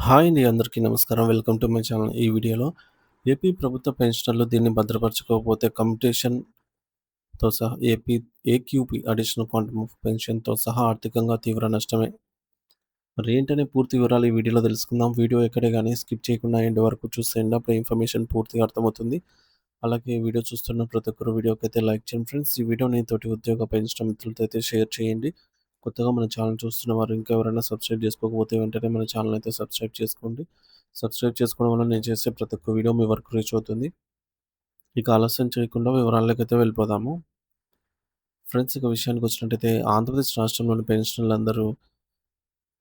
Hi అండి. అందరికీ నమస్కారం. Welcome to my channel. ఈ వీడియోలో ఏపీ ప్రభుత్వ పెన్షనర్లు దీన్ని భద్రపరచుకోకపోతే కమ్యూటేషన్‌తో సహా ఏక్యూపీ అడిషనల్ క్వాంటమ్ ఆఫ్ పెన్షన్‌తో సహా ఆర్థికంగా తీవ్ర నష్టమే. మరి ఏంటనే పూర్తి వివరాలు ఈ వీడియోలో తెలుసుకుందాం. వీడియో ఎక్కడే గాని స్కిప్ చేయకుండా ఎండ్ వరకు చూసేయండి. అప్పుడే ఇన్ఫర్మేషన్ పూర్తిగా అర్థమవుతుంది. అలాగే వీడియో చూస్తున్న ప్రతి ఒక్కరు వీడియోకైతే లైక్ చేయండి ఫ్రెండ్స్. ఈ వీడియోని తోటి ఉద్యోగ పెన్షన్ మిత్రులతో అయితే షేర్ చేయండి. కొత్తగా మన ఛానల్ చూస్తున్న వారు ఇంకా ఎవరైనా సబ్స్క్రైబ్ చేసుకోకపోతే వెంటనే మన ఛానల్ అయితే సబ్స్క్రైబ్ చేసుకోండి. సబ్స్క్రైబ్ చేసుకోవడం వల్ల నేను చేసే ప్రతి ఒక్క వీడియో మీ వరకు రీచ్ అవుతుంది. ఇక ఆలస్యం చేయకుండా వివరాల్లోకైతే వెళ్ళిపోదాము. ఫ్రెండ్స్ ఇక విషయానికొచ్చినట్టయితే ఆంధ్రప్రదేశ్ రాష్ట్రంలోని పెన్షనర్లందరూ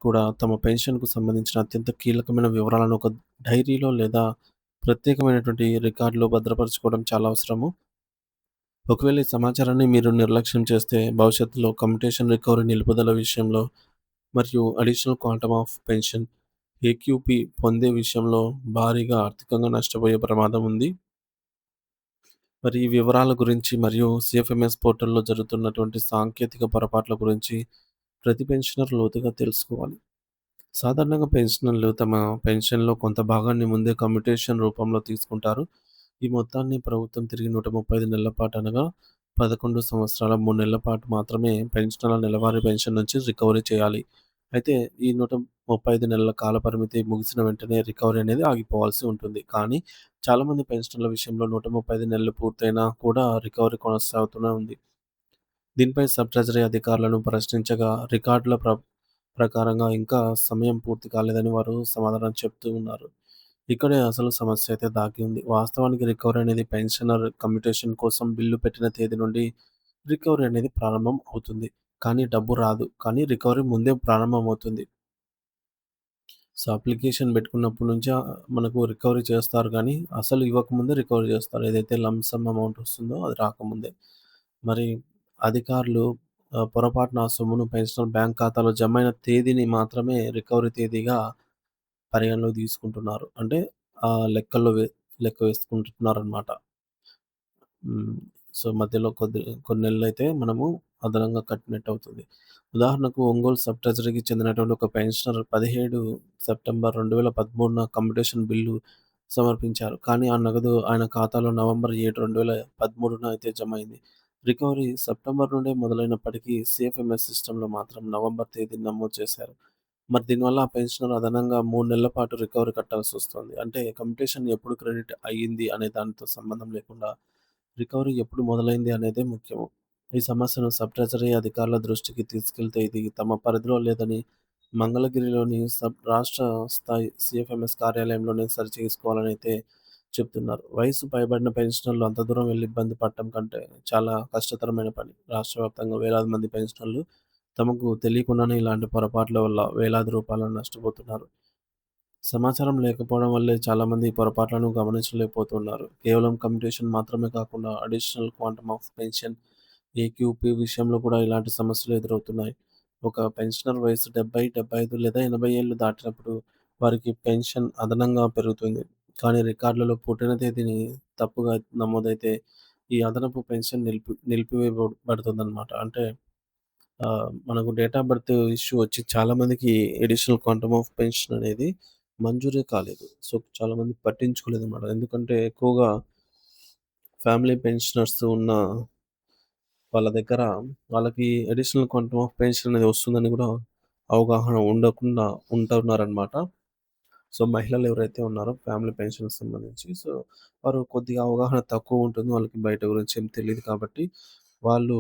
కూడా తమ పెన్షన్‌కు సంబంధించిన అత్యంత కీలకమైన వివరాలను ఒక డైరీలో లేదా ప్రత్యేకమైనటువంటి రికార్డులో భద్రపరచుకోవడం చాలా అవసరము. ఒకవేళ ఈ సమాచారాన్ని మీరు నిర్లక్ష్యం చేస్తే భవిష్యత్తులో కమ్యుటేషన్ రికవరీ నిలుపుదల విషయంలో మరియు additional quantum of pension AQP పొందే విషయంలో భారీగా ఆర్థికంగా నష్టపోయే ప్రమాదం ఉంది. మరి ఈ వివరాల గురించి మరియు సిఎఫ్ఎంఎస్ పోర్టల్‌లో జరుగుతున్నటువంటి సాంకేతిక పొరపాట్ల గురించి ప్రతి పెన్షనర్ లోతుగా తెలుసుకోవాలి. సాధారణంగా పెన్షనర్లు తమ పెన్షన్‌లో కొంత భాగాన్ని ముందే కమ్యుటేషన్ రూపంలో తీసుకుంటారు. ఈ మొత్తాన్ని ప్రభుత్వం తిరిగి 135 నెలల పాటు అనగా 11 సంవత్సరాల 3 నెలల పాటు మాత్రమే పెన్షనర్ల నెలవారీ పెన్షన్ నుంచి రికవరీ చేయాలి. అయితే ఈ 135 నెలల కాల పరిమితి ముగిసిన వెంటనే రికవరీ అనేది ఆగిపోవాల్సి ఉంటుంది. కానీ చాలామంది పెన్షనర్ల విషయంలో 135 నెలలు పూర్తయినా కూడా రికవరీ కొనసాగుతూనే ఉంది. దీనిపై సబ్ ట్రెజరీ అధికారులను ప్రశ్నించగా రికార్డుల ప్రకారంగా ఇంకా సమయం పూర్తి కాలేదని వారు సమాధానం చెప్తూ ఉన్నారు. ఇక్కడే అసలు సమస్య అయితే దాగి ఉంది. వాస్తవానికి రికవరీ అనేది పెన్షనర్ కమ్యుటేషన్ కోసం బిల్లు పెట్టిన తేదీ నుండి రికవరీ అనేది ప్రారంభం అవుతుంది. కానీ డబ్బు రాదు. కానీ రికవరీ ముందే ప్రారంభమవుతుంది. సో, అప్లికేషన్ పెట్టుకున్నప్పటి నుంచే మనకు రికవరీ చేస్తారు గానీ, అసలు ఇవ్వకముందే రికవరీ చేస్తారు. ఏదైతే లంప్ సమ్ అమౌంట్ వస్తుందో అది రాకముందే. మరి అధికారులు పొరపాటున ఆ సొమ్మును పెన్షనర్ బ్యాంక్ ఖాతాలో జమైన తేదీని మాత్రమే రికవరీ తేదీగా పరిగణలోకి తీసుకుంటున్నారు. అంటే లెక్కల్లో లెక్క వేసుకుంటున్నారనమాట. హ్మ్. సో, మధ్యలో కొన్ని నెలలైతే మనము అదనంగా కట్టినట్టవుతుంది. ఉదాహరణకు ఒంగోలు సబ్ ట్రెజరీకి చెందినటువంటి ఒక పెన్షనర్ 17 సెప్టెంబర్ 2013న కమ్యుటేషన్ బిల్లు సమర్పించారు. కానీ ఆ నగదు ఆయన ఖాతాలో నవంబర్ 7, 2013న అయితే జమైంది. రికవరీ సెప్టెంబర్ నుండే మొదలైనప్పటికీ సిఎఫ్ఎంఎస్ సిస్టమ్‌లో మాత్రం నవంబర్ తేదీని నమోదు చేశారు. మరి దీనివల్ల ఆ పెన్షనర్ అదనంగా 3 నెలల పాటు రికవరీ కట్టాల్సొస్తుంది. అంటే కమ్యుటేషన్ ఎప్పుడు క్రెడిట్ అయ్యింది అనే దానితో సంబంధం లేకుండా రికవరీ ఎప్పుడు మొదలైంది అనేదే ముఖ్యము. ఈ సమస్యను సబ్ ట్రెజరీ అధికారుల దృష్టికి తీసుకెళ్తే ఇది తమ పరిధిలో లేదని మంగళగిరిలోని రాష్ట్ర స్థాయి సిఎఫ్ఎంఎస్ కార్యాలయంలోనే సరిచేసుకోవాలని అయితే చెప్తున్నారు. వయసు పైబడిన పెన్షనర్లు అంత దూరం వెళ్లి ఇబ్బంది పడటం కంటే చాలా కష్టతరమైన పని. రాష్ట్ర వ్యాప్తంగా వేలాది మంది పెన్షనర్లు తమకు తెలియకుండానే ఇలాంటి పొరపాట్ల వల్ల వేలాది రూపాయలను నష్టపోతున్నారు. సమాచారం లేకపోవడం వల్లే చాలామంది ఈ పొరపాట్లను గమనించలేకపోతున్నారు. కేవలం కమ్యుటేషన్ మాత్రమే కాకుండా additional quantum of pension AQP విషయంలో కూడా ఇలాంటి సమస్యలు ఎదురవుతున్నాయి. ఒక పెన్షనర్ వయసు 70, 75 లేదా 80 ఏళ్లు దాటినప్పుడు వారికి పెన్షన్ అదనంగా పెరుగుతుంది. కానీ రికార్డులలో పుట్టిన తేదీని తప్పుగా నమోదైతే ఈ అదనపు పెన్షన్ నిలిపివేయబడుతుందన్నమాట. అంటే మనకు డేట్ ఆఫ్ బర్త్ ఇష్యూ వచ్చి చాలామందికి అడిషనల్ క్వాంటమ్ ఆఫ్ పెన్షన్ అనేది మంజూరే కాలేదు. సో, చాలామంది పట్టించుకోలేదన్నమాట. ఎందుకంటే ఎక్కువగా ఫ్యామిలీ పెన్షనర్స్ ఉన్న వాళ్ళ దగ్గర వాళ్ళకి అడిషనల్ క్వాంటమ్ ఆఫ్ పెన్షన్ అనేది వస్తుందని కూడా అవగాహన ఉండకుండా ఉంటున్నారనమాట. సో, మహిళలు ఎవరైతే ఉన్నారో ఫ్యామిలీ పెన్షన్‌కి సంబంధించి వారు కొద్దిగా అవగాహన తక్కువ ఉంటుంది. వాళ్ళకి బయట గురించి ఏం తెలీదు కాబట్టి వాళ్ళు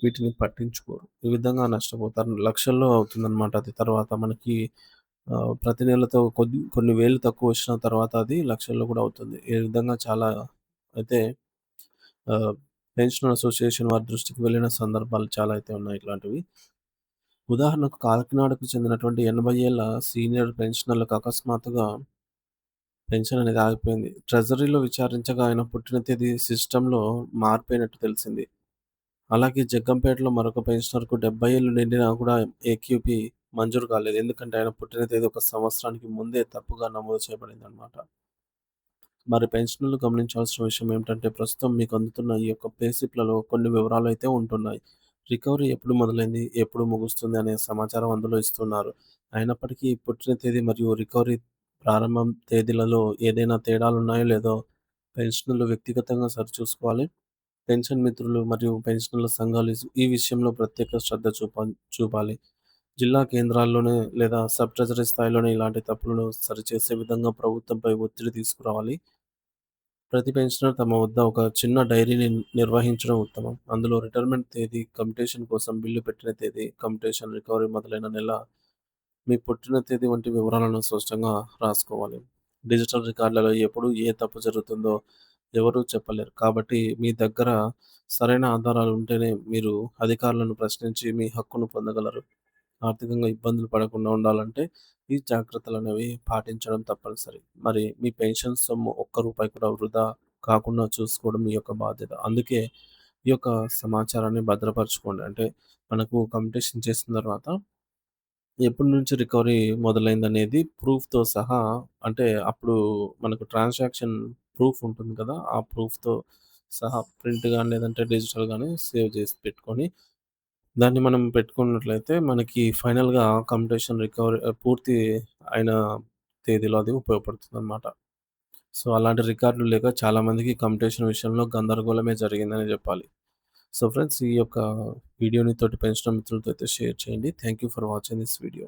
వీటిని పట్టించుకోరు. ఈ విధంగా నష్టపోతారు. లక్షల్లో అవుతుందనమాట అది. తర్వాత మనకి ప్రతి నెలతో కొన్ని వేలు తక్కువొచ్చిన తర్వాత అది లక్షల్లో కూడా అవుతుంది. ఈ విధంగా చాలా అయితే ఆహ్, పెన్షనర్ అసోసియేషన్ వారి దృష్టికి వెళ్ళిన సందర్భాలు చాలా అయితే ఉన్నాయి ఇట్లాంటివి. ఉదాహరణకు కాకినాడకు చెందినటువంటి 80 ఏళ్ల సీనియర్ పెన్షనర్‌లకు అకస్మాత్తుగా పెన్షన్ అనేది ఆగిపోయింది. ట్రెజరీలో విచారించగా ఆయన పుట్టిన తేదీ సిస్టమ్‌లో మారిపోయినట్టు తెలిసింది. అలాగే జగ్గంపేటలో మరొక పెన్షనర్‌కు 70 ఏళ్లు నిండినా కూడా ఏక్యూపీ మంజూరు కాలేదు. ఎందుకంటే ఆయన పుట్టిన తేదీ ఒక సంవత్సరానికి ముందే తప్పుగా నమోదు చేయబడిందనమాట. మరి పెన్షనర్లు గమనించాల్సిన విషయం ఏమిటంటే ప్రస్తుతం మీకు అందుతున్న ఈ యొక్క పే స్లిప్‌లలో కొన్ని వివరాలైతే ఉంటున్నాయి. రికవరీ ఎప్పుడు మొదలైంది, ఎప్పుడు ముగుస్తుంది అనే సమాచారం అందులో ఇస్తున్నారు. అయినప్పటికీ పుట్టిన తేదీ మరియు రికవరీ ప్రారంభం తేదీలలో ఏదైనా తేడాలున్నాయో లేదో పెన్షనర్లు వ్యక్తిగతంగా సరిచూసుకోవాలి. పెన్షన్ మిత్రులు మరియు పెన్షనర్ల సంఘాలు ఈ విషయంలో ప్రత్యేక శ్రద్ధ చూపాలి. జిల్లా కేంద్రాల్లోనే లేదా సబ్ ట్రెజరీ స్థాయిలోనే ఇలాంటి తప్పులను సరిచేసే విధంగా ప్రభుత్వంపై ఒత్తిడి తీసుకురావాలి. ప్రతి పెన్షనర్ తమ వద్ద ఒక చిన్న డైరీని నిర్వహించడం ఉత్తమం. అందులో రిటైర్మెంట్ తేదీ, కమ్యుటేషన్ కోసం బిల్లు పెట్టిన తేదీ, కమ్యుటేషన్, రికవరీ మొదలైన నెల, మీ పుట్టిన తేదీ వంటి వివరాలను స్పష్టంగా రాసుకోవాలి. డిజిటల్ రికార్డులలో ఎప్పుడు ఏ తప్పు జరుగుతుందో ఎవరూ చెప్పలేరు. కాబట్టి మీ దగ్గర సరైన ఆధారాలు ఉంటేనే మీరు అధికారులను ప్రశ్నించి మీ హక్కును పొందగలరు. ఆర్థికంగా ఇబ్బందులు పడకుండా ఉండాలంటే ఈ జాగ్రత్తలనేవి పాటించడం తప్పనిసరి. మరి మీ పెన్షన్ సొమ్ము ఒక్క రూపాయి కూడా వృధా కాకుండా చూసుకోవడం మీ యొక్క బాధ్యత. అందుకే ఈ యొక్క సమాచారాన్ని భద్రపరచుకోండి. అంటే మనకు కంప్యూటేషన్ చేసిన తర్వాత ఎప్పటి నుంచి రికవరీ మొదలైందనేది ప్రూఫ్‌తో సహా, అంటే అప్పుడు మనకు ట్రాన్సాక్షన్ ప్రూఫ్ ఉంటుంది కదా! ఆ ప్రూఫ్‌తో సహా ప్రింట్ గాని లేదంటే డిజిటల్ గాని సేవ్ చేసి పెట్టుకొని దాన్ని మనం పెట్టుకున్నట్లయితే మనకి ఫైనల్‌గా కంప్యూటేషన్ రికవరీ పూర్తి అయిన తేదీలో అది ఉపయోగపడుతుందనమాట. సో, అలాంటి రికార్డులు లేక చాలామందికి కంప్యూటేషన్ విషయంలో గందరగోళమే జరిగిందనే జెప్పాలి. సో, ఫ్రెండ్స్ ఈ యొక్క వీడియోని తోటి పెన్షనర్ మిత్రులతో అయితే షేర్ చేయండి. Thank you for watching this video.